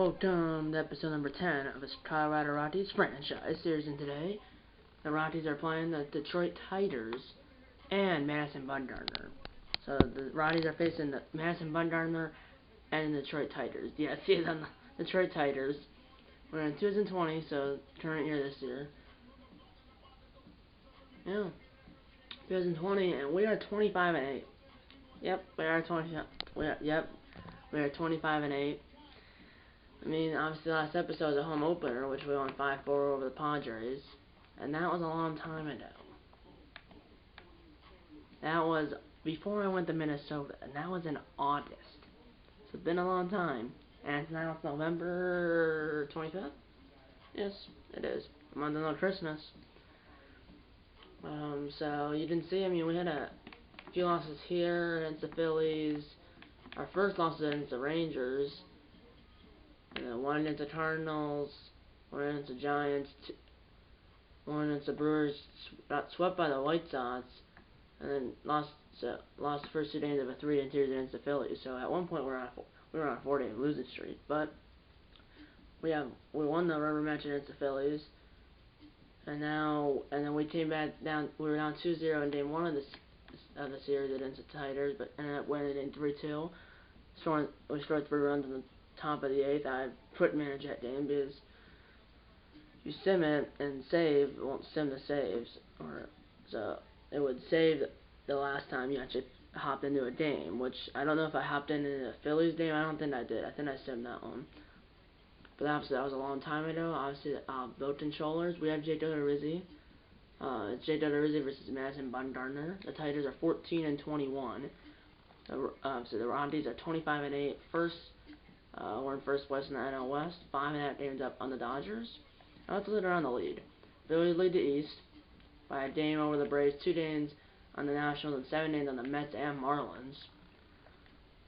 Welcome to episode number 10 of this Colorado Rockies franchise series, and today the Rockies are playing the Detroit Tigers and Madison Bumgarner. So the Rockies are facing the Madison Bumgarner and the Detroit Tigers. Yeah, see it on the Detroit Tigers. We're in 2020, so current year this year. Yeah, 2020, and we are 25-8. Yep, we are 20. We are 25-8. I mean, obviously, last episode was a home opener, which we won 5-4 over the Padres, and that was a long time ago. That was before I went to Minnesota, and that was in August. So it's been a long time, and it's now November 25th? Yes, it is. A month until Christmas. So you didn't see, I mean, we had a few losses here against the Phillies. Our first loss was against the Rangers. And then one against the Cardinals, one against the Giants, one against the Brewers, got swept by the White Sox, and then lost the first 2 games of a 3-2 series against the Phillies. So at one point we were on a 4-game losing streak, but we won the rubber match against the Phillies, and then we came back down. We were down 2-0 in game 1 of the series against the Tigers, but ended up winning in 3-2. We scored 3 runs in the top of the 8th. I put manage that game because you sim it and save, it won't sim the saves, so it would save the last time you actually hopped into a game, which I don't know if I hopped into the Phillies game. I don't think I did. I think I simmed that one. But obviously that was a long time ago. Obviously, built controllers. We have Jake Odorizzi. It's Jake Odorizzi versus Madison Bumgarner. The Tigers are 14-21. So the Rockies are 25-8. We're in first place in the NL West, 5.5 games up on the Dodgers. Now let's look around the lead. Phillies lead the East by a game over the Braves, 2 games on the Nationals, and 7 games on the Mets and Marlins.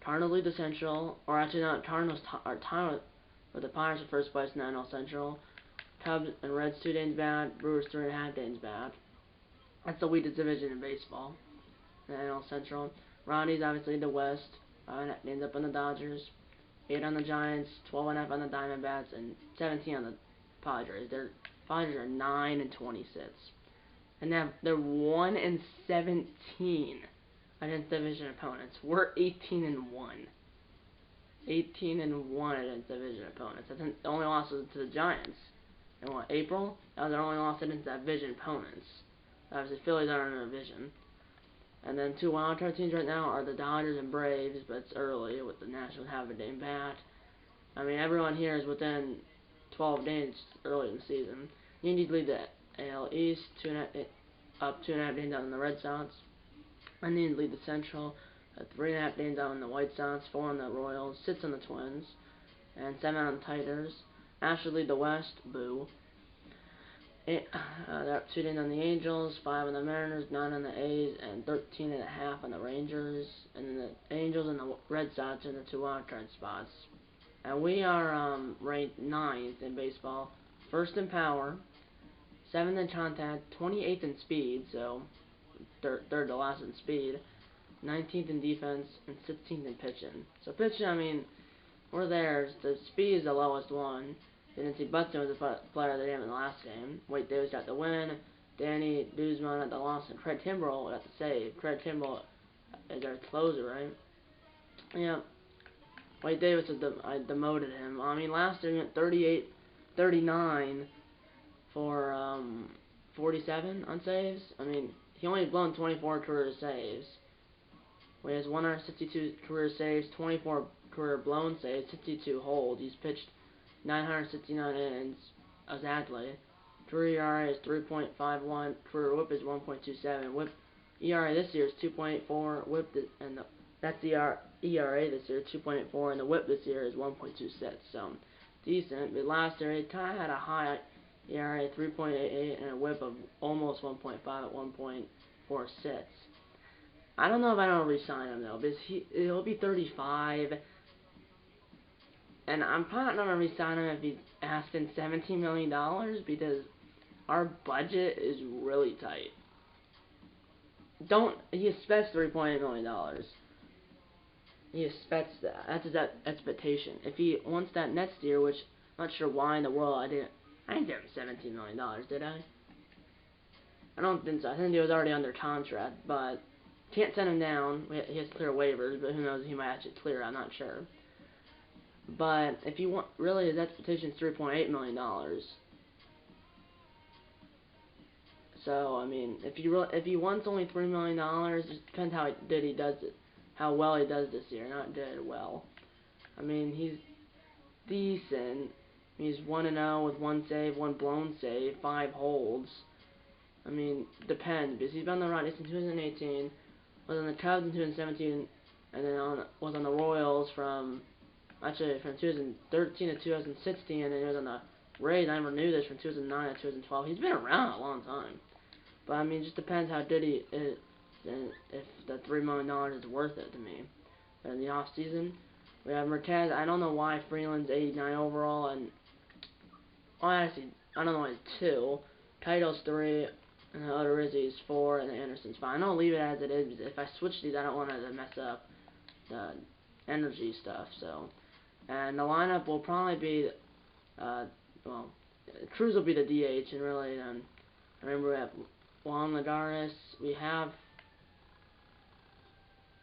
Cardinals lead the Central, or actually not, Cardinals are tied with the Pirates in first place in the NL Central. Cubs and Reds 2 games back, Brewers 3.5 games back. That's the weakest division in baseball, the NL Central. Rockies obviously lead the West, 5.5 games up on the Dodgers. 8 on the Giants, 12.5 on the Diamondbacks, and 17 on the Padres. Their Padres are 9-26, and they're 1-17 against division opponents. We're 18-1, 18-1 against division opponents. I think the only loss was to the Giants in April. That was their only loss against division opponents. Obviously, Phillies aren't in a division. And then 2 wildcard teams right now are the Dodgers and Braves, but it's early with the Nationals having a game back. I mean, everyone here is within 12 games early in the season. Yankees lead the AL East, up 2.5 games out on the Red Sox. Indians lead the Central, 3.5 games out on the White Sox, 4 on the Royals, 6 on the Twins, and 7 on the Tigers. Astros lead the West, boo. They're up 2 games on the Angels, 5 on the Mariners, 9 on the A's, and 13.5 on the Rangers. And then the Angels and the Red Sox in the 2 wildcard spots. And we are ranked 9th in baseball, 1st in power, 7th in contact, 28th in speed, so third to last in speed, 19th in defense, and 16th in pitching. So pitching, I mean, we're there. The speed is the lowest one. Didn't see Buxton was the player of the game in the last game. Wade Davis got the win. Danny Guzman got the loss, and Craig Kimbrell got the save. Craig Kimbrell is our closer, right? Yeah. Wade Davis I demoted him. I mean, last year he went 38-39 for 47 on saves. I mean, he only blown 24 career saves. He has 162 career saves, 24 career blown saves, 62 holds. He's pitched 969 innings, exactly. Career ERA is 3.51. Career WHIP is 1.27. WHIP ERA this year is 2.84. WHIP that's the ERA this year, 2.84, and the WHIP this year is 1.26. So decent. But last year it kind of had a high ERA, 3.88, and a WHIP of almost 1.5 at 1.46. I don't know if I don't re-sign him though, because he'll be 35. And I'm probably not going to re-sign him if he's asking $17 million, because our budget is really tight. He expects $3.8 million. he expects that. That's his expectation. If he wants that next year, which I'm not sure why in the world I didn't give him $17 million, did I? I don't think so. I think he was already under contract, but can't send him down. He has to clear waivers, but who knows? He might actually clear. I'm not sure. But if you want, really, his expectation is $3.8 million. So I mean, if he wants only $3 million, it just depends how well he does this year. Not did well. I mean, he's decent. He's 1-0 with 1 save, 1 blown save, 5 holds. I mean, depends, because he's been on the Rockies since 2018, was on the Cubs in 2017, and then was on the Royals from 2013 to 2016, and then he was on the Rays. I never knew this, from 2009 to 2012. He's been around a long time. But I mean, it just depends how good he is, and if the $3 million is worth it to me. In the off season, we have Marquez. I don't know why Freeland's 89 overall, and honestly, I don't know why he's 2. Title's 3. And the other Rizzy's 4, and the Anderson's 5. I don't leave it as it is, because if I switch these, I don't want to mess up the energy stuff, so. And the lineup will probably be, well, Cruz will be the DH, and really, I remember we have Juan Lagares, we have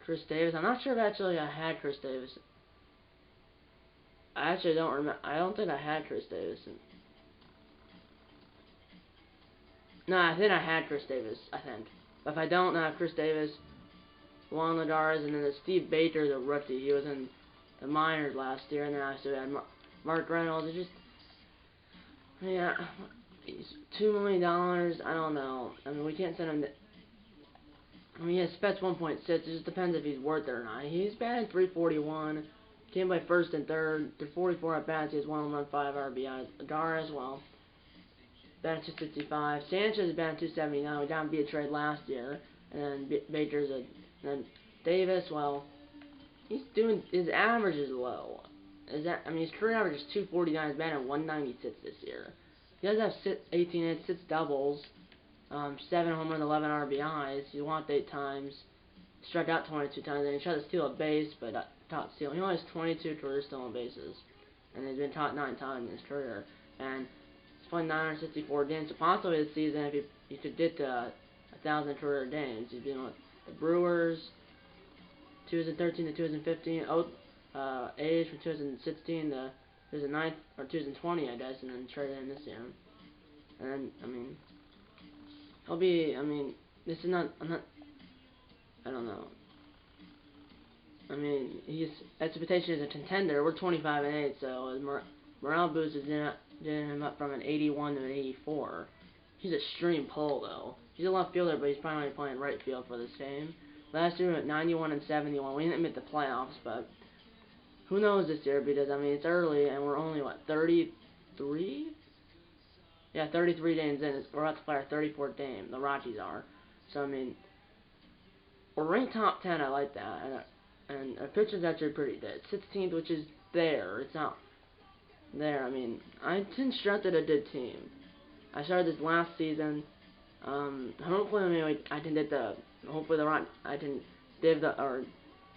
Chris Davis. I'm not sure if actually I had Chris Davis. I actually don't remember. I don't think I had Chris Davis. No, I think I had Chris Davis, I think. But if I don't, then I have Chris Davis, Juan Lagares, and then Steve Baker, the rookie. He was in the minors last year, and then I still had Mark Reynolds. It just, yeah, $2 million, I don't know. I mean, we can't send him, I mean, he has Spets 1.6. It just depends if he's worth it or not. He's batting .341, came by first and third, did 44 at bats. He has 1 home run, 5 RBIs. Lagares, well, batting .265. Sanchez is batting .279. We got him via trade last year. And then Baker's and then Davis, well, he's doing, his average is low. I mean, his career average is .249. He's batting .196 this year. He does have 18 hits, 6 doubles, 7 home runs, 11 RBIs. He walked 8 times, struck out 22 times, and he tried to steal a base, but caught stealing. He only has 22 career stolen bases, and he's been caught 9 times in his career. And playing 964 games, so possibly this season, if he could get to 1,000 career games. He's been with the Brewers, 2013 to 2015, age from 2016 to 2009 or 2020, I guess, and then traded in this year. And I mean, he'll be. I mean, this is not. I'm not. I don't know. I mean, his expectation is a contender. We're 25-8, so morale boost is getting him up from an 81 to an 84. He's a extreme pull, though. He's a left fielder, but he's probably playing right field for this game. Last year we went 91 and 71. We didn't make the playoffs, but who knows this year? Because I mean, it's early, and we're only 33? Yeah, 33 games in. We're about to play our 34th game. The Rockies are. So I mean, we're ranked top 10. I like that, and our pitcher's actually pretty good. 16th, which is there. It's not there. I mean, I constructed a good team. I started this last season. Hopefully, I can get I can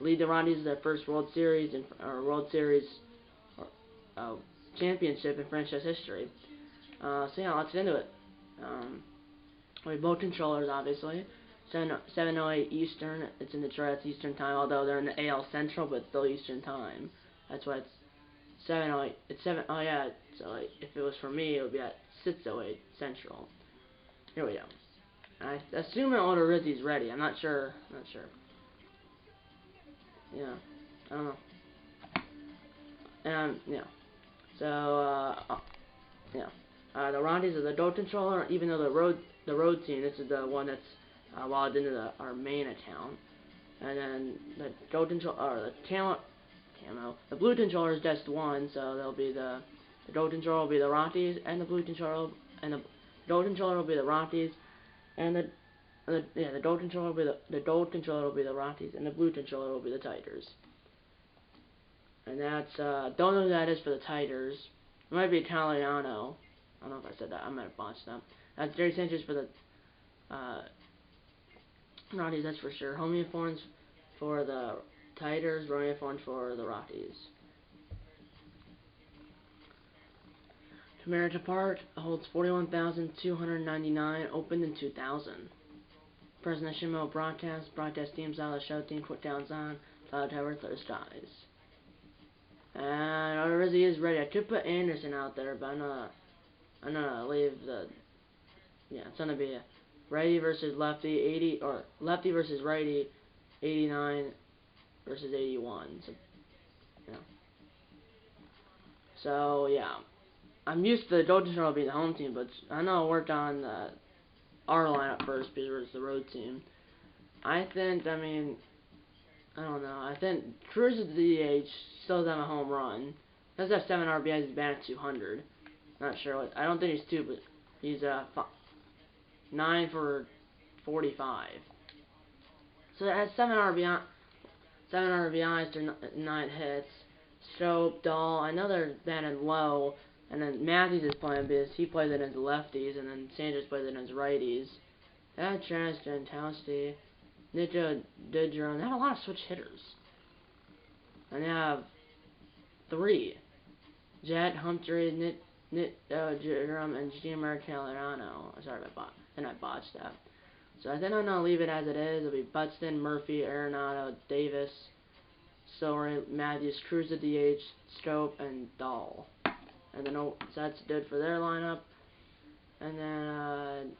lead the Rockies to their first World Series or World Series championship in franchise history. So yeah, let's get into it. We have both controllers, obviously. 7:08 Eastern. It's in Detroit. It's Eastern time, although they're in the AL Central, but it's still Eastern time. That's why it's 7:08. It's 7. Oh yeah. So like, if it was for me, it would be at 6:08 Central. Here we go. I assume that order Rizzy's ready. I'm not sure. Yeah. I don't know. Yeah. So, yeah. The Rockies are the goal controller, even though the road team, this is the one that's logged into our main account. And then the goal control, or the blue controller is just one, so there'll be the goal controller will be the Rockies, and the blue controller, and the goal controller will be the Rockies, and the goal controller will be the goal controller will be the Rockies, and the blue controller will be the Tigers. And that's don't know who that is for the Tigers. It might be Italiano. I don't know if I said that. I might have botched that. That's Jerry Sanchez for the Rockies, that's for sure. Home uniforms for the Tigers, running one for the Rockies. Comerica Park holds 41,299, opened in 2000. President Shimo broadcast themes out of the show theme, quick downs on, cloud tower, clear skies. And our Rizzy is ready. I could put Anderson out there, but I'm gonna leave the, it's gonna be a righty versus lefty, 80, or lefty versus righty, 89 versus 81. So yeah. I'm used to the Golden State being the home team, but I know I worked on our lineup first because it's the road team. I don't know. I think Cruz is the DH, still down a home run. Does have 7 RBIs, he's batting at 200. Not sure what. I don't think he's 2, but he's 9 for 45. So it has 7 RBIs through 9 hits. Strope, Dahl. I know they're batting low. And then Matthews is playing because he plays it as lefties, and then Sanders plays it as righties. That Travis Jankowski, Nico Didron, they had a lot of switch hitters. And they have 3. Jet, Humphrey, Jerome, and Jimmer Calderano. Sorry if I botched that. So I think I'm going to leave it as it is. It'll be Buxton, Murphy, Arenado, Davis, Story, Matthews, Cruz at DH, Strope, and Dahl. And then so that's good for their lineup. And then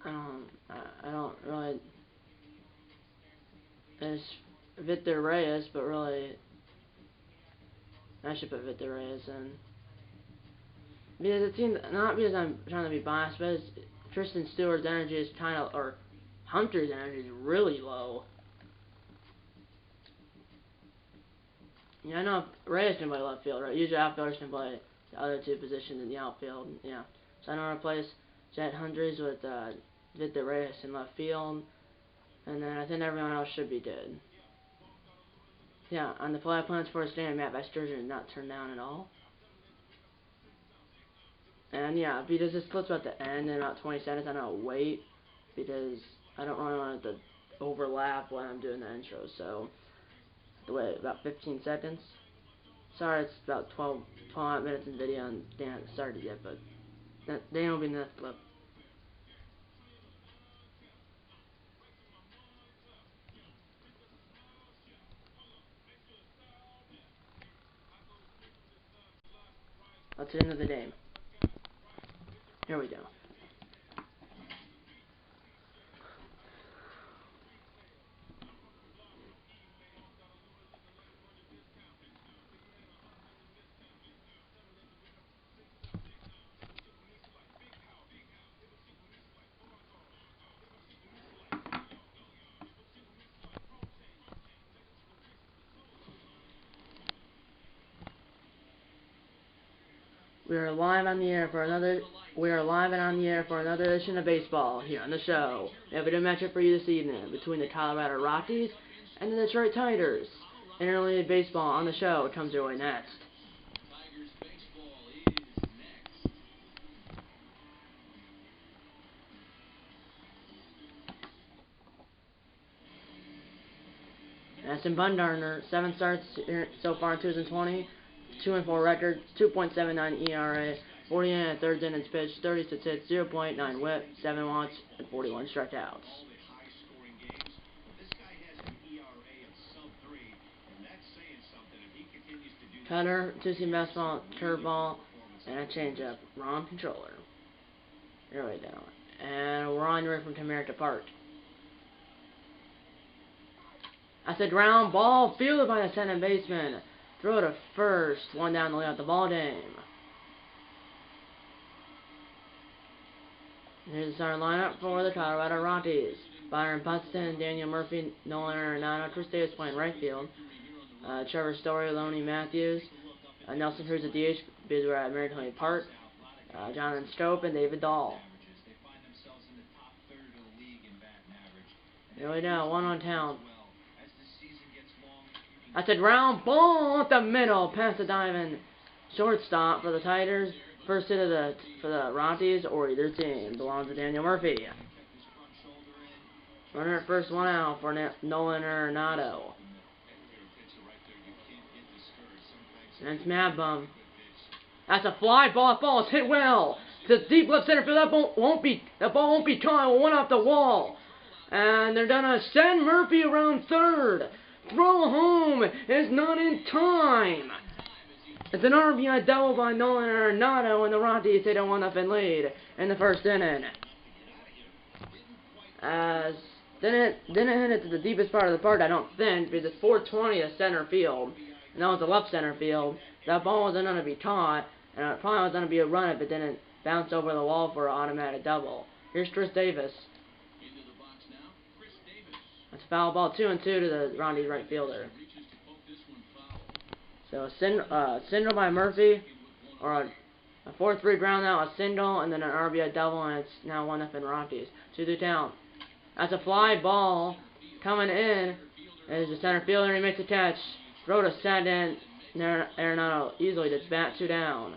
I don't really. There's Victor Reyes, but really I should put Victor Reyes in because it seems, not because I'm trying to be biased, but Tristan Stewart's energy is or Hunter's energy is really low. Yeah, I know Reyes can play left field, right? Usually outfielders can play the other 2 positions in the outfield. Yeah. So I'm going to replace Jet Hundreds with Victor Reyes in left field. And then I think everyone else should be good. Yeah, on the fly plans for a standing map, Sturgeon did not turn down at all. And yeah, because this split's about to end in about 20 seconds, I'm going to wait because I don't really want it to overlap when I'm doing the intro. So wait about 15 seconds. Sorry, it's about 12 minutes in the video and Dan hasn't started yet, but Dan will be in the next clip. That's the end of the game. Here we go. We are live on the air for another edition of baseball here on the show. We have a good matchup for you this evening between the Colorado Rockies and the Detroit Tigers. Interleague baseball on the show comes your way next. Aston Bumgarner, 7 starts so far in 2020, 2-4 record, 2.79 ERA, 49 third innings pitched, 36 hits, 0.9 WHIP, 7 walks, and 41 strikeouts. Cutter, 2-seam fastball, curveball, and a changeup. Wrong controller. Here we go. And we're on your way from Comerica Park. I said ground ball, fielded by the second baseman. Throw to first, 1 down to lay out the ball game. Here's the starting lineup for the Colorado Rockies. Byron Buxton, Daniel Murphy, Nolan Arenado, Chris Davis playing right field. Trevor Story, Lonnie Matthews, Nelson Cruz at DH, because we're at Maritime Park. Jonathan Strope and David Dahl. Here we go, 1 on town. I said ground ball up the middle, past the diamond. Shortstop for the Tigers. First hit for the Rockies or either team belongs to Daniel Murphy. Runner at first, one out for Nolan Arenado. And it's Mad Bum. That's a fly ball. That ball is hit well. To deep left center field. That ball won't be caught. One off the wall. And they're gonna send Murphy around third. Throw home is not in time. It's an RBI double by Nolan Arenado, and the Rockies take a 1-0 lead in the first inning. As didn't hit it to the deepest part of the park, I don't think, because it's 420 to center field, and that was the left center field. That ball wasn't going to be caught, and it probably was going to be a run if it didn't bounce over the wall for an automatic double. Here's Chris Davis. That's foul ball, 2-2 to the Rockies right fielder. So a single by Murphy, or a 4-3 ground out, a single, and then an RBI double, and it's now 1-0 Rockies. 2-2 down. That's a fly ball coming in. There's the center fielder, and he makes a catch. Throw to second. Arenado easily gets bat 2 down.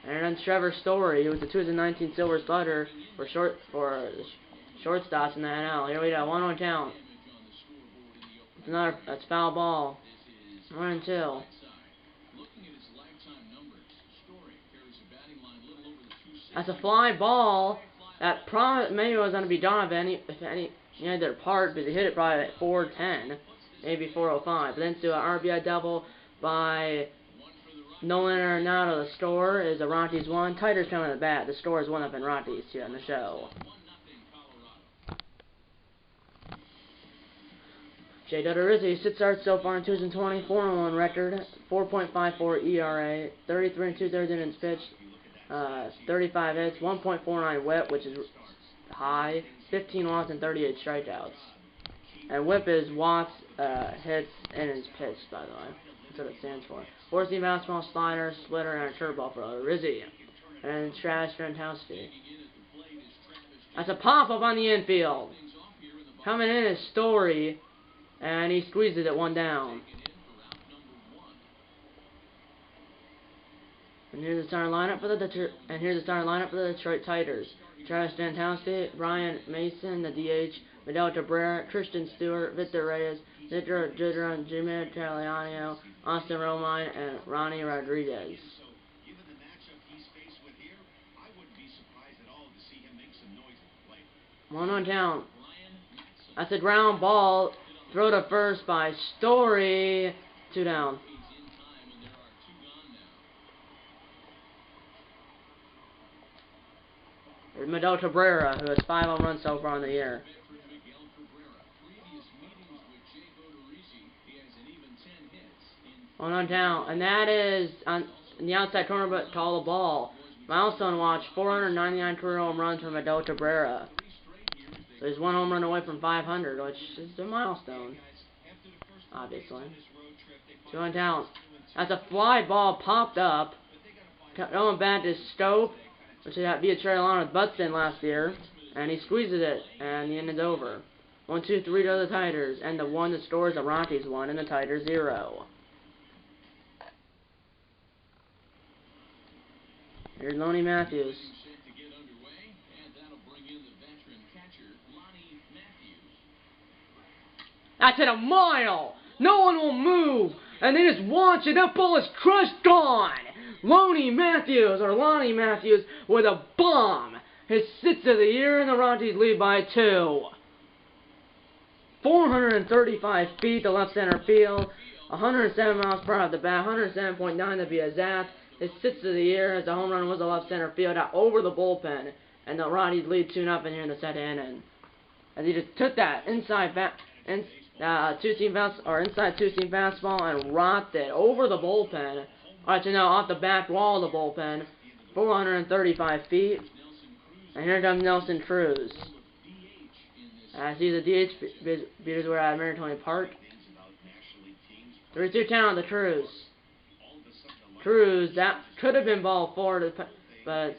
And then Trevor Story, who was the 2019 Silver Slugger for shortstops in the NL. Here we go, 1-1 count. That's foul ball. 1-2. That's a fly ball. That probably maybe was going to be Donovan if any their part, but they hit it probably at 410, maybe 405. But then to an RBI double by Nolan Arenado. The score is the Rockies 1. Tigers coming to the bat. The score is 1-0 Rockies here on the show. J. Rizzi, 6 starts so far in 2020, 4-1 record, 4.54 ERA, 33 2/3 innings pitched, 35 hits, 1.49 WHIP, which is high, 15 walks and 38 strikeouts. And WHIP is watts, hits, innings pitched, by the way. That's what it stands for. 4-seam fastball, slider, splitter, and a curveball for Rizzi. And Travis Gronkowski. That's a pop-up on the infield. Coming in is Story. And he squeezes it 1 down. And here's the starting lineup for the Detroit Tigers. Travis Gronkowski, Brian Mason, the DH, Miguel Cabrera, Christian Stewart, Victor Reyes, Victor Judron, Jimmy Italiano, Austin Romine, and Ronnie Rodriguez. 1-1 count. That's a ground ball. Throw to first by Story. 2 down. There's Miguel Cabrera, who has 5 home runs so far in the year. 1-1 down. And that is on the outside corner, but call the ball. Milestone watch, 499 career home runs from Miguel Cabrera. So he's 1 home run away from 500, which is a milestone, obviously. 2-1 down. That's a fly ball popped up. Going back to Stope, which had beat Carolina with Buxton last year, and he squeezes it, and the inning's over. 1-2-3 to the Tigers, and the one that scores the Rockies 1 and the Tigers 0. Here's Lonnie Matthews. That's at a mile. No one will move. And they just watch it. That ball is crushed, gone. Lonnie Matthews with a bomb. His 6th of the year, and the Rockies lead by 2. 435 feet to left center field. 107 miles per hour at the bat. 107.9 to be exact. His 6th of the year as a home run was the left center field out over the bullpen. And the Rockies lead 2-0 here in the second inning. As he just took that inside two-seam fastball and rocked it over the bullpen. Actually, no, off the back wall of the bullpen. 435 feet. And here comes Nelson Cruz. See the DH beaters were at Maritime Park. 3-2 count on the Cruz. That could have been ball 4, but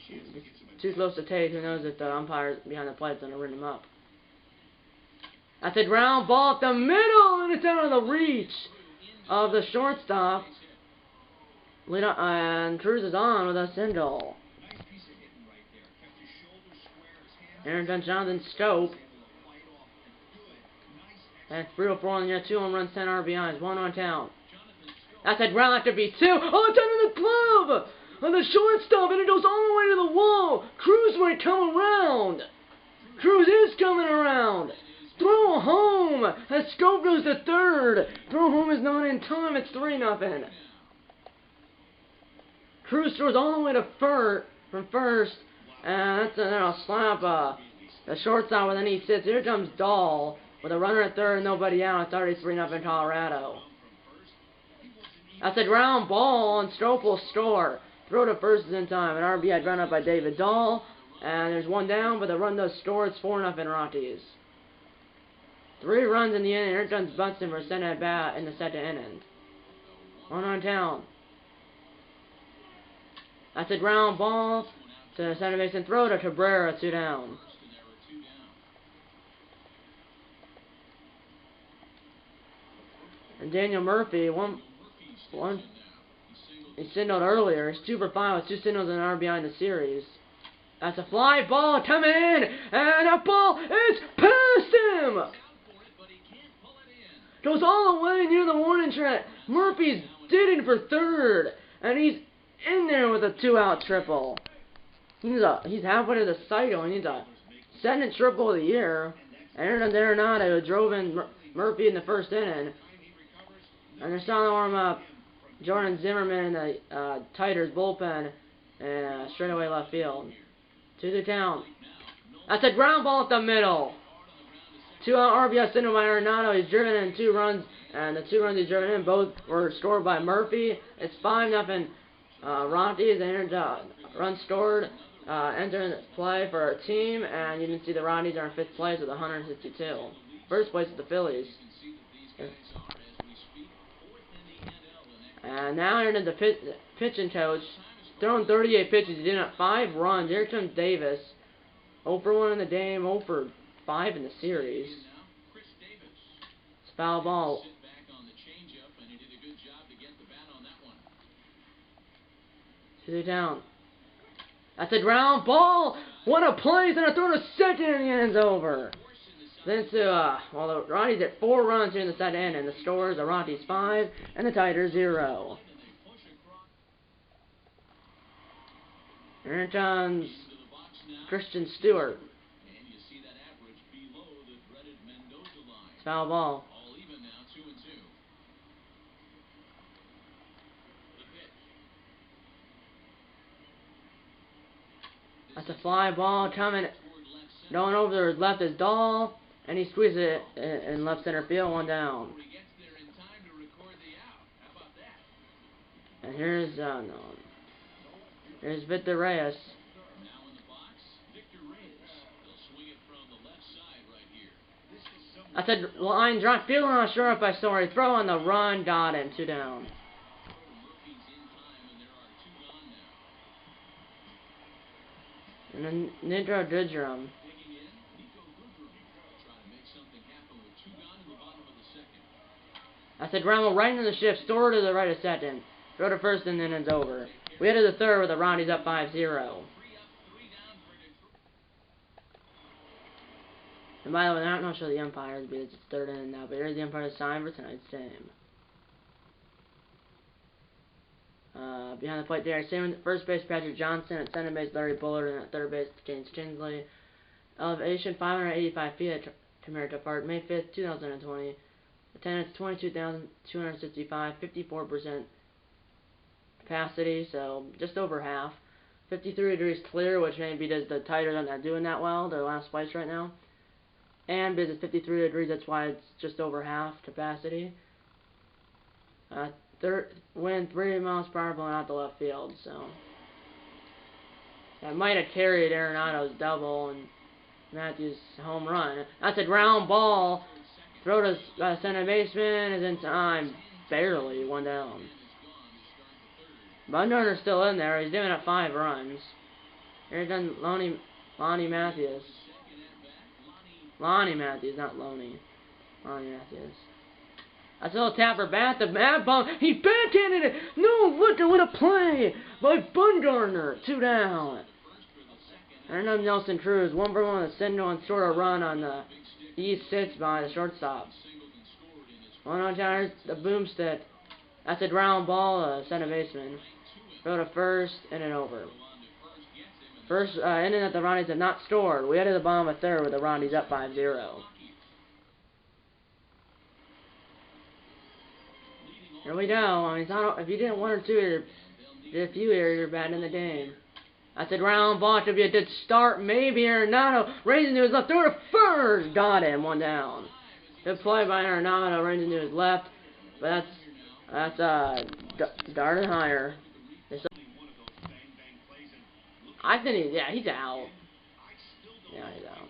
it's too close to take. Who knows if the umpire behind the plate is going to ring him up. That's a ground ball up the middle, and it's out of the reach of the shortstop. And Cruz is on with a single. Aaron done Jonathan Stope. And 3-4 in the 2 home runs, 10 RBIs, 1 on town. That's a ground after B2. Oh, it's under the glove! On the shortstop, and it goes all the way to the wall. Cruz might come around. Cruz is coming around. Throw home as Scope goes to third. Throw home is not in time. It's 3-0. Cruz throws all the way to from first, and that's a slap. The shortstop with an he sits. Here comes Dahl with a runner at third, nobody out. It's already 3-0 Colorado. That's a ground ball, and Strope will score. Throw to first is in time. An RBI run up by David Dahl, and there's one down, but the run does score. It's 4-0 Rockies. 3 runs in the inning. Here comes Buxton for center at bat in the second inning. 1 on town. That's a ground ball to the center base and throw to Cabrera, 2 down. And Daniel Murphy, he signaled earlier. He's 2 for 5 with 2 signals and an RBI in the series. That's a fly ball coming in, and that ball is past him. Goes all the way near the warning track. Murphy's digging for third, and he's in there with a 2-out triple. He's halfway to the cycle. He needs a 2nd triple of the year. Aaron Arenado drove in Murphy in the first inning. And they're starting to warm up Jordan Zimmerman in the Tigers bullpen and straightaway left field. 2 to count. That's a ground ball up the middle. 2-out RBI single by Arenado. He's driven in 2 runs, and the 2 runs he's driven in both were scored by Murphy. It's 5-0 Rockies. And run scored entering play for our team, and you can see the Rockies are in 5th place with 162. First place is the Phillies. And now here to the pitching coach, throwing 38 pitches. He did have 5 runs. Here comes Davis. 0 for 1 in the game, 0 for 5 in the series. It's foul ball. Two down. That's a ground ball. What a play! He's gonna throw to second, and the inning's over. Then well, the Rockies at 4 runs here in the second inning. The scores: the Rockies 5 and the Tigers 0. Here comes Christian Stewart. It's foul ball. That's a fly ball coming. Going over to his left is Dahl, and he squeezes it in left center field, 1 down. And here's Victor Reyes. That's a line drive, field on a short up by Story. Throw on the run, got him, 2 down. And then Nidra Dudrum. That's a ground ball right into the shift, store to the right of second. Throw to first, and then it's over. We head to the third with the Rockies up 5-0. And by the way, I'm not sure the umpires because it's 3rd inning now, but here's the umpire's sign for tonight's game. Behind the plate, Derek Salmon. First base, Patrick Johnson. At center base, Larry Bullard. And at third base, James Kinsley. Elevation, 585 feet at Comerica Park, May 5th, 2020. Attendance, 22,265, 54% capacity, so just over half. 53 degrees clear, which maybe does the Tigers are not doing that well. They're last place right now. And because it's 53 degrees, that's why it's just over half capacity. Wind 3 miles per hour blowing out the left field, so that might have carried Arenado's double and Matthews' home run. That's a ground ball. Throw to center baseman is in time, barely, 1 down. Bumgarner's still in there. He's giving up 5 runs. Here comes Lonnie Matthews. Lonnie Matthews, not Lonnie. Lonnie Matthews. That's a little tapper bat. The mad ball. He backhanded it. No, look at what a play by Bumgarner. 2 down. Arenado Nelson Cruz, 1-for-1 with a single and sort of run on the east sits by the shortstop. 1-0 down, the boomstick. That's a ground ball to center baseman. Throw to first, inning over. First inning that the Rockies have not scored. We headed to the bottom of third with the Rockies up 5-0. Here we go. I mean, it's not, if you did 1 or 2 here, did a few here, you're bad in the game. That's a ground ball. Should be a good start. Maybe Arenado raising to his left. Throw to first. Got him. 1 down. Good play by Arenado raising to his left. But that's darting higher. I think he's out. Yeah, he's out.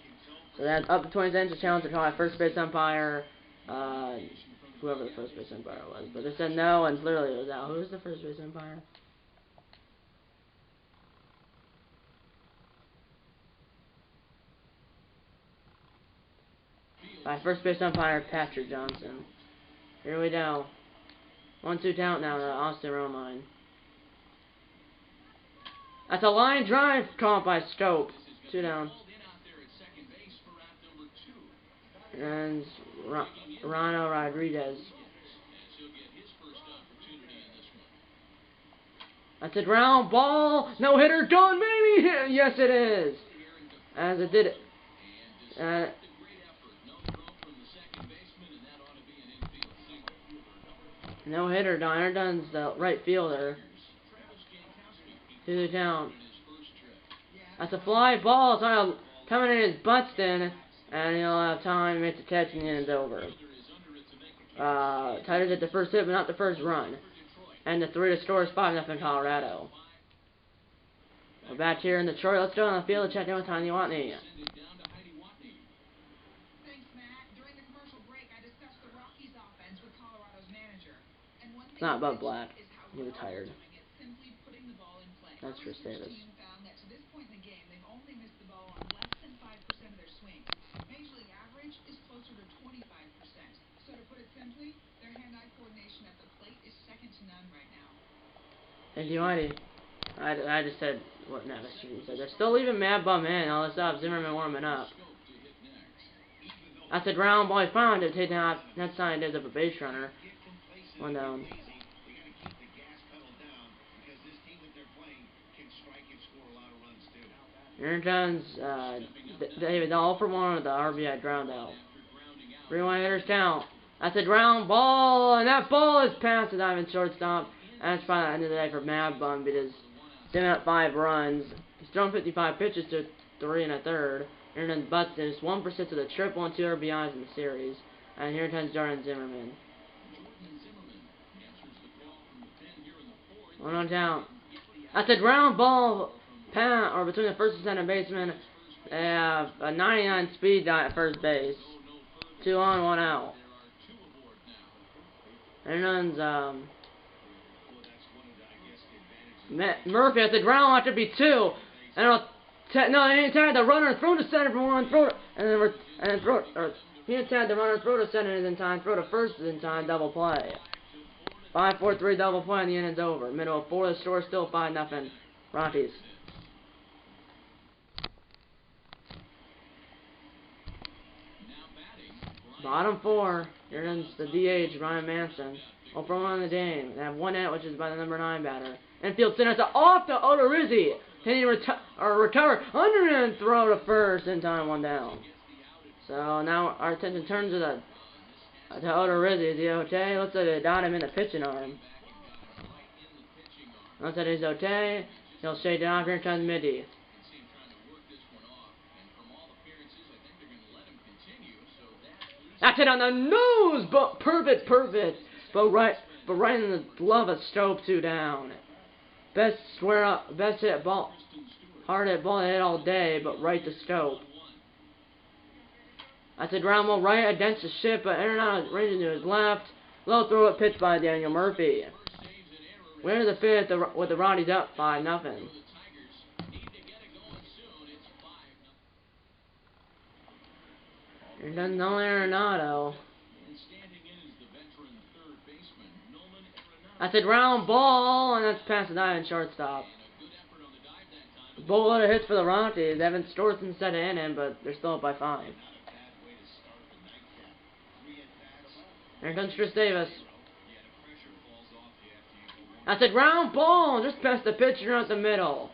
So that's up to 20 cents. A challenge to try first base umpire. Whoever the first base umpire was. But they said no, and literally it was out. Who was the first base umpire? By first base umpire Patrick Johnson. Here we go. 1-2 count now to Austin Romine. That's a line drive caught by Scope. 2 down. And Rano Rodriguez. That's a ground ball. No hitter done, baby. Yes, it is. As it did it. No hitter, Dun's the right fielder. To the count. That's a fly ball. It's coming in his Buxton, and he'll have time to make the catch, and the inning's over. Tigers at the first hit, but not the first run. And the 3 to score is 5-0 Colorado. We're back here in Detroit. Let's go on the field and check in with Tanya Watney. It's not Bud Black. He retired. That's for status. Thank you, Mighty. I just said what Navis said. They're still leaving Mad Bum in. All this up. Zimmerman warming up. That's a ground ball. He found it. Taking out that side. There's up a base runner. 1 down. Here comes David, all for 1 with the RBI ground out. 3-1 hitters count. That's a ground ball, and that ball is past the diamond shortstop. And that's probably the end of the day for Mad Bum because he's at 5 runs. He's thrown 55 pitches to 3 1/3. Here comes Buxton, it's 1% to the triple and 2 RBIs in the series. And here comes Jordan Zimmerman. 1 down. That's a ground ball. Or between the first and center baseman, they have a 99 speed guy at first base. 2 on, 1 out. And runs Murphy at the ground have to be 2. And no, he attacked the runner, throw to center for 1, he attacked the runner, throw to center is in time, throw to first is in time, double play. 5-4-3 double play, and the inning's over. Middle of 4, the score is still 5-0 Rockies. Bottom 4, here comes the DH, Ryan Manson. 0 for 1 on the game. They have 1 out, which is by the number 9 batter. Infield center, off to Odorizzi. Can he recover? Underhand throw to first, in time, 1 down. So now our attention turns to Odorizzi. Is he okay? Looks like they got him in the pitching arm. Looks like he's okay. He'll shake it off. Here comes Mitty. That's it on the nose, but perfect, but right in the glove of Stope, 2 down. Best hit ball, hard hit ball hit all day, but right to Stope. That's a ground ball right against the ship, but Arenado ranging to his left. Low throw it pitched by Daniel Murphy. We're in the 5th with the Rockies up 5-0. Here comes Nolan Arenado. That's a ground ball, and that's past the dive and shortstop. Boatload of hits for the Rockies. Evan Storson set an inning, but they're still up by 5. Here comes Chris Davis. That's a ground ball, just past the pitcher at the middle.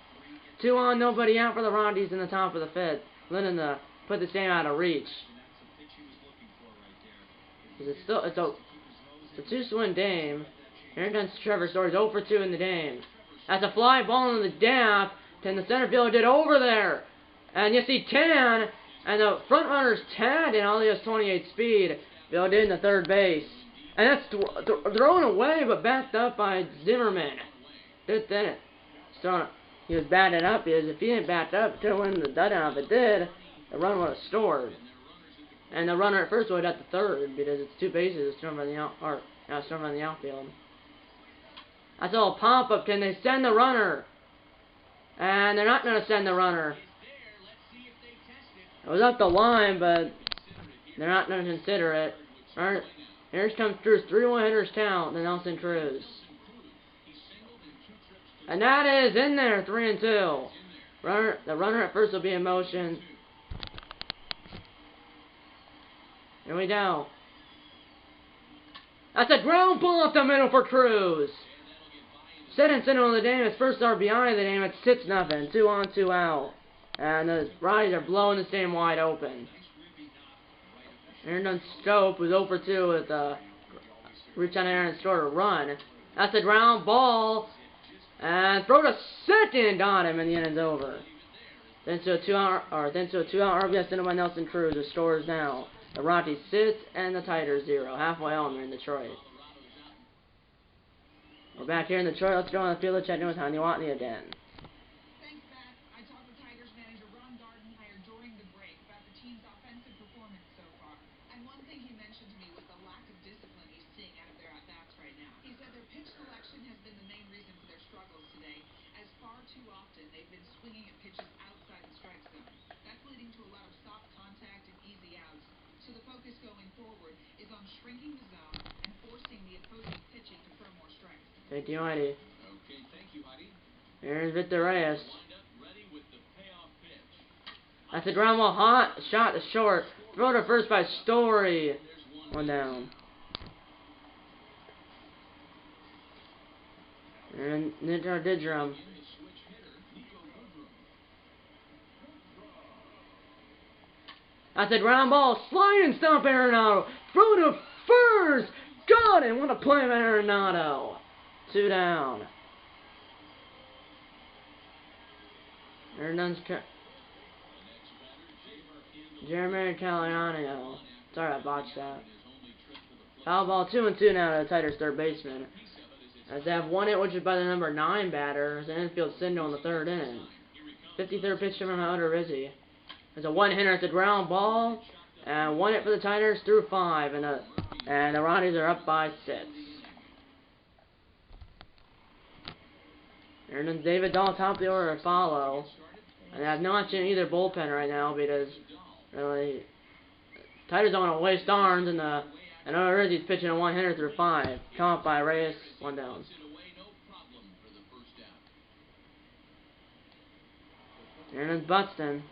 2 on, nobody out for the Rockies in the top of the 5th. Lennon put this game out of reach. It's a 2-swing game. Here comes Trevor Story. 0 for 2 in the game. That's a fly ball in the gap. And the center fielder did over there. And you see Tan, and the front runner's tagged, and all he has 28 speed. Fielded in the third base. And that's thrown away, but backed up by Zimmerman. He was batted up, because if he didn't back up to win the dugout, if it did, the run would have scored. And the runner at first would have got the third, because it's 2 bases, it's thrown by the outfield. That's all pop-up. Can they send the runner? And they're not going to send the runner. It was up the line, but they're not going to consider it. Alright, here comes Cruz. 3-1 hitters count, the Nelson Cruz. And that is in there, 3-2. The runner at first will be in motion. Here we go. That's a ground ball up the middle for Cruz. Second center of the game, his first RBI of the game. It's 6-0. 2 on, 2 out. And the Rockies are blowing this game wide open. Aaron Scope was 0 for 2 with reach on Aaron and scored a run. That's a ground ball. And throw to second on him, and the inning's over. Then to a 2-out RBI sent by Nelson Cruz. The score is now the Rockies 6 and the Tigers 0. Halfway home in Detroit. We're back here in Detroit. Let's go on the field and check in with Tanya Watney again. Thanks, Matt. I talked with Tigers manager Ron Gardenhire during the break about the team's offensive performance so far. And one thing he mentioned to me was the lack of discipline he's seeing out of their at-bats right now. He said their pitch selection has been the main reason for their struggles today, as far too often they've been swinging at pitches outside the strike zone. That's leading to a lot of soft contact and easy outs. So the focus going forward is on shrinking the zone and forcing the opposing pitching to throw more strikes. Thank you, Heidi. Okay, thank you, Heidi. Here's Victor Reyes. Ready with the payoff pitch. That's a ground ball, hot shot to short. Throw to first by Story. 1 down. And Nitar Didrum. That's a ground ball, sliding stomp Arenado. Throw to first. Got it. What a play by Arenado. 2 down. Jeremy Caliano. Sorry, I botched that. Foul ball, 2-2 now to the Tigers' third baseman. As they have 1 hit, which is by the number 9 batter, as an infield single in the 3rd inning. 53rd pitch from Outer Rizzi. There's a 1-hitter at the ground ball, and 1 hit for the Tigers through 5, and the Rockies are up by 6. And then David Dahl top of the order to follow. And they have no option in either bullpen right now because really Tigers don't want to waste arms, and Outer Rizzi's pitching a 1-hitter through 5. Come up by Reyes, 1 down. And then Buxton.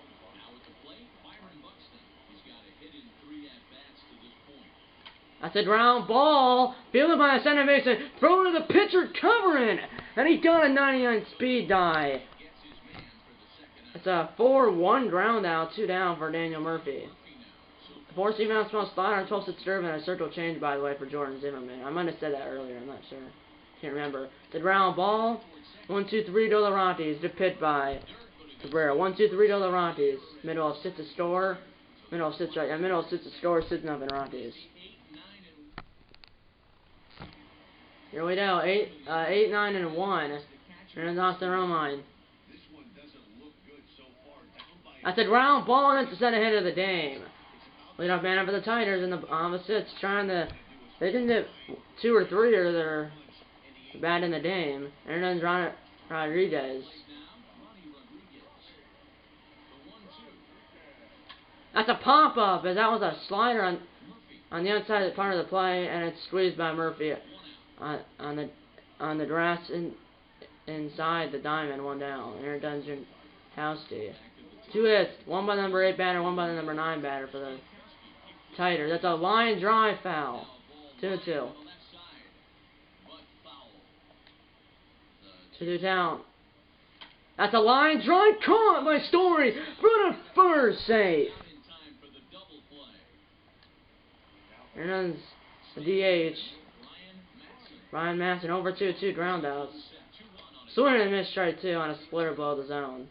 That's a ground ball, fielded by the center baseman, thrown to the pitcher, covering, and he got a 99 speed die. It's a 4-1 ground out, 2 down for Daniel Murphy. 4-seam out, small slider, 12-sit serve, and a circle change, by the way, for Jordan Zimmerman. I might have said that earlier, I'm not sure. Can't remember. The ground ball, 1-2-3 to the Rockies, to pit by Cabrera. 1-2-3 to the Rockies. Middle of sits to score. Middle of sits right. Middle of sits to score. 6-0 Rockies. Here we go. 8, 9, and 1. And Austin Romine. That's a ground ball, and it's the center hit of the game. Leadoff man for the Tigers, and the opposites trying to. They didn't hit 2 or 3 or they're bad in the game. And then Rodriguez. That's a pop-up, as that was a slider on the outside part of the play, and it's squeezed by Murphy on the grass inside the diamond, 1 down. Aaron Dungeon Housey. 2 hits, one by the number 8 batter, one by the number 9 batter for the Tigers. That's a line drive foul. 2-2. 2-2 down. That's a line drive caught by Story for the first save. And then the DH. Ryan Masson over 2-2 groundouts. Swing and miss strike 2 on a splitter below the zone.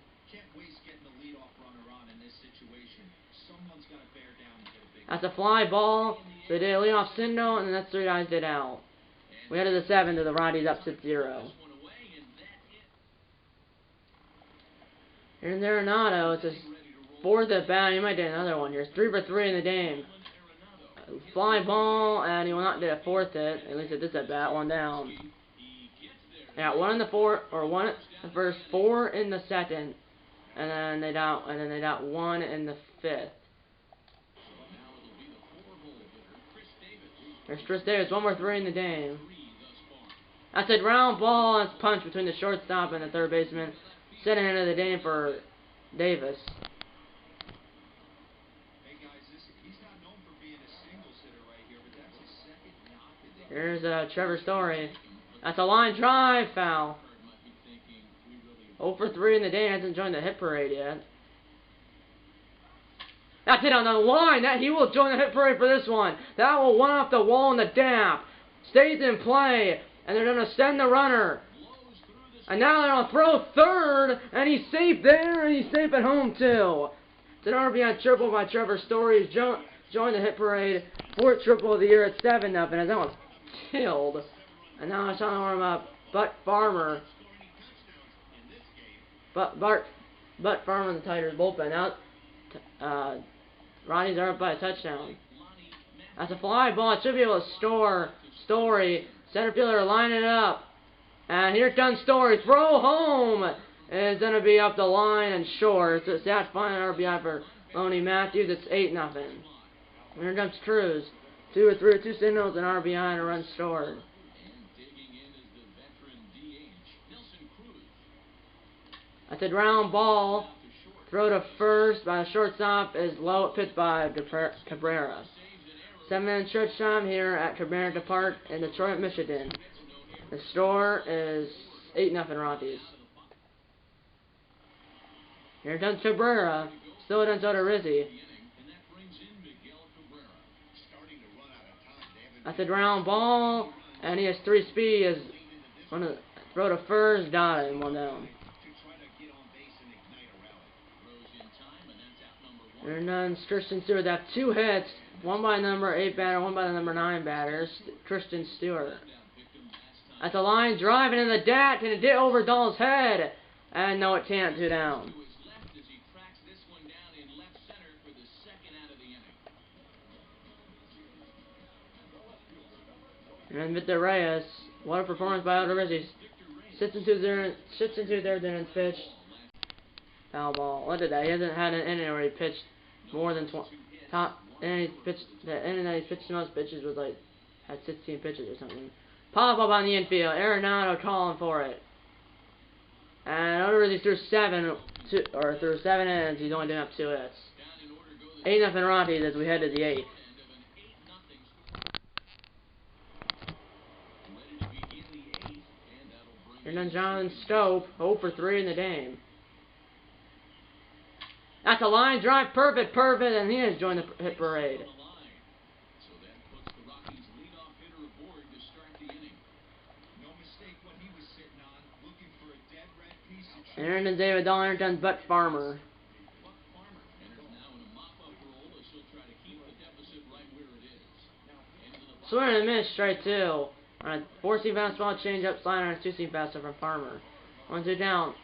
That's a fly ball. So they did a leadoff single, and then that's 3 guys did out. We headed to 7 to the Rockies up 6-0. Here's Arenado. It's his 4th at bat. He might get another one here. It's 3 for 3 in the game. Fly ball, and he will not get a 4th hit. At least at this at bat. 1 down. Yeah, 1 in the 4th, or 1 in the first, 4 in the second, and then they got 1 in the 5th. There's Chris Davis, 1 more 3 in the game. That's a ground ball, and it's punched between the shortstop and the third baseman. Second hit of the game for Davis. Here's Trevor Story. That's a line drive foul. 0 for 3 in the day. Hasn't joined the hit parade yet. That's it on the line. He will join the hit parade for this one. That will one off the wall in the gap. Stays in play. And they're going to send the runner. And now they're going to throw third. And he's safe there. And he's safe at home too. It's an RBI triple by Trevor Story. He's joined the hit parade. 4th triple of the year at 7-0. As that one's killed. And now it's trying to warm up Butt Farmer. Butt Farmer in the Tigers bullpen. Now Ronnie's are up by a touchdown. That's a fly ball. It should be able to store Story. Center fielder lining it up. And here comes Story. Throw home is going to be up the line and short. So that's final RBI for Lonnie Matthews. It's 8-0. Here comes Cruz. 2 or 3 or 2 signals, an RBI and a run stored. That's a ground ball. Throw to first by the shortstop is low, pitched by Cabrera. 7-minute stretch time here at Cabrera Park in Detroit, Michigan. The score is 8-0 Rockies. Here comes Cabrera. Still doesn't go to Rizzi. That's a ground ball, and he has 3 speed. Is going to throw to first, got it, 1 down. And then Christian Stewart have 2 hits, 1 by the number 8 batter, 1 by the number 9 batter. Christian Stewart. That's a line driving in the deck, and it did over Dahl's head, and no, it can't. 2 down. And Victor Reyes, what a performance by Odorizzi. Sits into third innings pitched. Foul ball. Look at that. He hasn't had an inning where he pitched more than top. And he's pitched the inning that he's pitched the most pitches was like had 16 pitches or something. Pop up on the infield. Arenado calling for it. And Odorizzi threw 7 innings. He's only doing up 2 hits. 8-0 Rockies as we head to the 8th. And then Jonathan Stope, 0 for 3 in the game. That's a line drive, perfect, and he has joined the hit parade. And then David Dahl, here comes Butt Farmer. Swing and a miss, strike 2. On a 4-seam fastball, change-up slider, and a 2-seam fastball from Farmer. 1-2 down.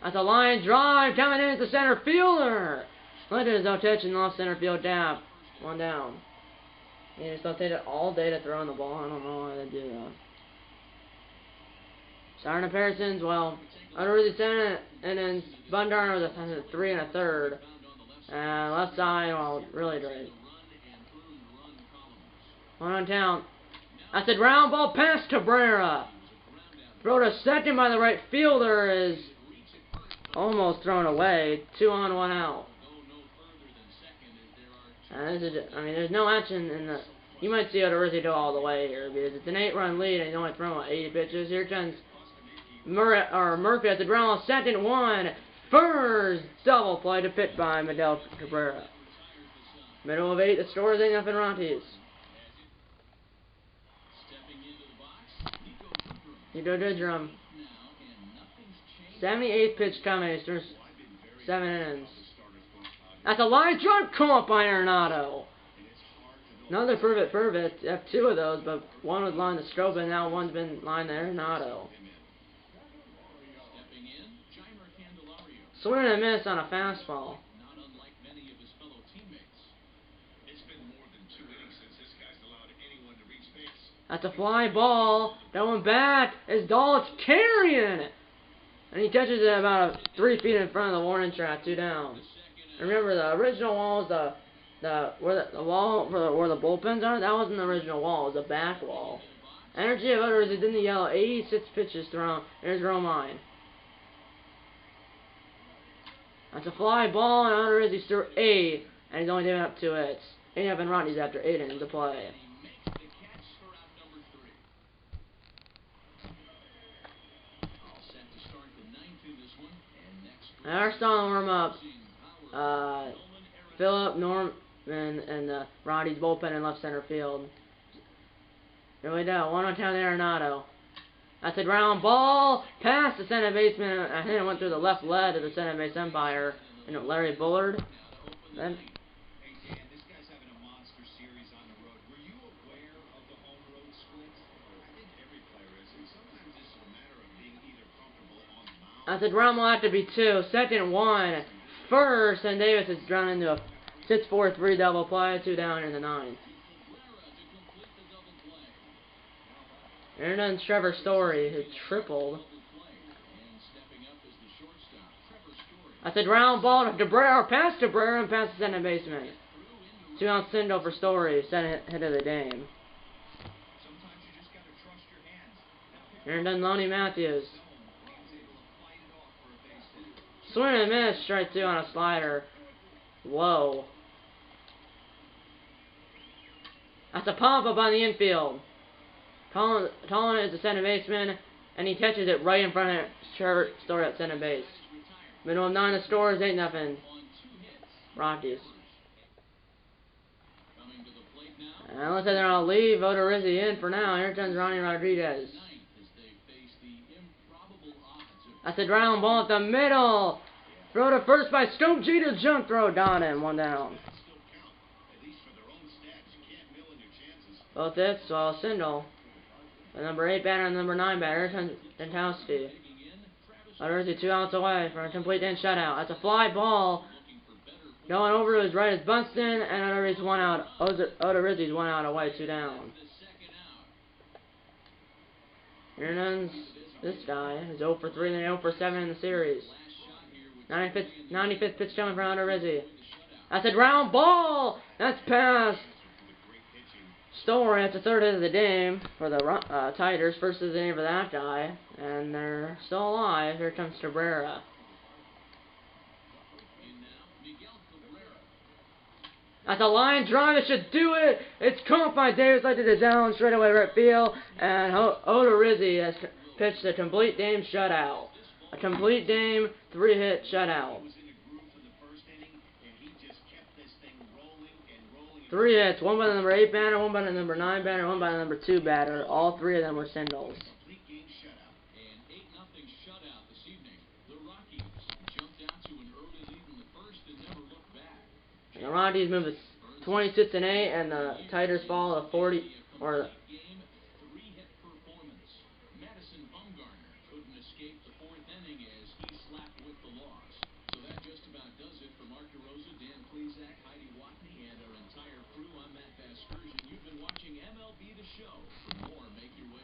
That's a line drive coming in at the center fielder. Look at his touch and off center field gap. 1 down. He just don't take it all day to throw in the ball. I don't know why they do that. Starting comparisons, well, Odorizzi center, and then Bumgarner was a 3 1/3. And left side, well, really great. 1 on count. That's a ground ball past Cabrera. Throw to second by the right fielder is almost thrown away. 2 on, 1 out. And this is, I mean, there's no action in the. You might see Odorizzi go all the way here because it's an 8-run lead and he's only thrown 80 pitches. Here comes Murphy at the ground. 2nd, 1. First double play to pit by Miguel Cabrera. Middle of 8. The score is 8-0 Rockies. Nico Didrum. 78th pitch coming. He's through 7 innings. That's a line drive caught by Arenado. Another Purvis. You have 2 of those, but one was lined to Strobe, and now one's been lined to Arenado. Swing and a miss on a fastball. That's a fly ball. Going back is Dulles carrying. And he catches it about 3 feet in front of the warning track, 2 down. Remember, the original wall was where the wall where the bullpens are. That wasn't the original wall. It was a back wall. Energy of Others is in the yellow. 86 pitches thrown. There's Romine. That's a fly ball, and Odorizzi's through 8, and he's only giving up 2 hits. 8-0 Rockies after 8 innings to play. Our starting warm-up, Phillip, Norman, and the Rockies bullpen in left center field. Here we go, 1 on 10 Arenado. That's a ground ball, past the center baseman. I think it went through the left leg of the center base umpire, and Larry Bullard. Then. That's a ground ball after be 2. 2nd, 1. First, and Davis is drawn into a 6-4-3 double play. 2 down in the 9th. And then Trevor Story, who tripled. That's a ground ball to Cabrera, past Cabrera, and past the center baseman. 2 out single for Story, second hit of the game. And then Lonnie Matthews. Swing and a miss, strike 2 on a slider. Whoa. That's a pop up on the infield. Colin is the center baseman, and he catches it right in front of Trevor Story at center base. Middle of 9, the score is 8-0 Rockies. And it looks like they're going to leave Odorizzi in for now. Here comes Ronnie Rodriguez. That's a ground ball at the middle. Throw to first by Stoke Jeter. Jump throw down him. 1 down. Both hits, so a single. The number 8 batter and the number 9 batter. Here comes Jankowski. Odorizzi 2 outs away for a complete in shutout. That's a fly ball. Going over to his right is Bunston, and Odorizzi's 1 out. Odorizzi's 1 out away, 2 down. Here comes this guy is 0 for 3 and 0 for 7 in the series. 95th pitch coming from Odorizzi. That's a ground ball. That's past Story. That's the 3rd hit of the game for the Tigers. First of the game for that guy, and they're still alive. Here comes Cabrera. That's a line drive. It should do it. It's caught by Davis. Like to the down straight away right field, and Odorizzi has pitched a complete game shutout. A complete game 3-hit shutout. 3 hits. 1 by the number 8 batter, 1 by the number 9 batter, 1 by the number 2 batter. All 3 of them were singles. The Rockies move to 26-8, and the Tigers fall to 40 or.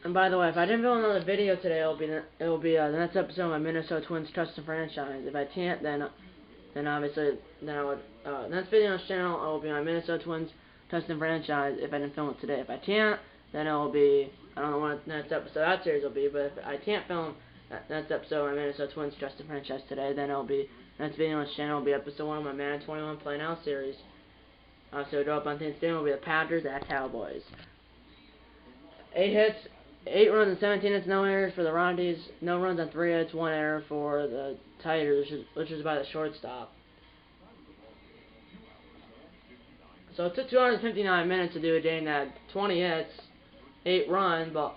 And by the way, if I didn't film another video today, it'll be the next episode of my Minnesota Twins custom franchise. If I can't, then obviously I would next video on this channel it will be my Minnesota Twins custom franchise. If I didn't film it today, if I can't, then it will be I don't know what the next episode of that series will be. But if I can't film That's episode of my Minnesota Twins Trust the Franchise today. Then it'll be, next video on this channel will be episode 1 of my Madden 21 Play Now series. So it'll drop on Thanksgiving will be the Panthers at Cowboys. 8 hits, 8 runs and 17 hits, no errors for the Rockies. No runs on 3 hits, 1 error for the Tigers, which is by the shortstop. So it took 259 minutes to do a game that had 20 hits, 8 runs, but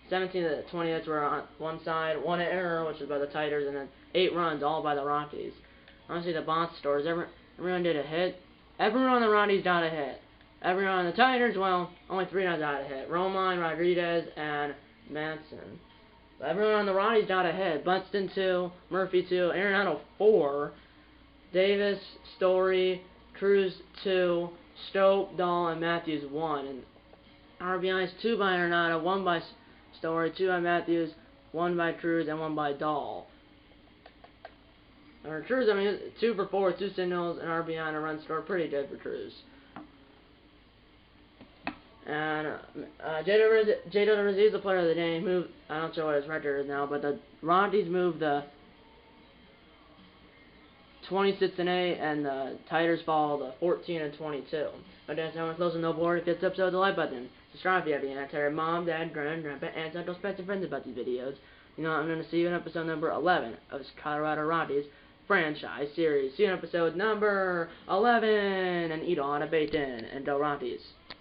17 of the 20 hits were on one side, 1 error, which was by the Tigers, and then 8 runs, all by the Rockies. Honestly, the box scores, everyone did a hit. Everyone on the Rockies got a hit. Everyone on the Tigers, well, only 3 guys got a hit. Romine, Rodriguez, and Manson. But everyone on the Rockies got a hit. Buxton 2, Murphy 2, Arenado 4, Davis, Story, Cruz 2, Stope, Dahl, and Matthews 1. And RBIs 2 by Arenado, 1 by Story, 2 by Matthews, 1 by Cruz, and 1 by Dahl. Or Cruz, I mean, 2 for 4, 2 singles, an RBI, and a run scored. Pretty good for Cruz. And J.D. Rizzi is the player of the game. Moved, I don't know what his record is now, but the Rockies moved the 26-8, and the Tigers fall the 14-22. But that's how we're closing no board. If this episode, the like button. Subscribe if you have any. Tell your mom, dad, grandpa, aunts, uncles, pets, and friends about these videos. You know, I'm going to see you in episode number 11 of this Colorado Rockies franchise series. See you in episode number 11, and eat on a bacon and go Rockies.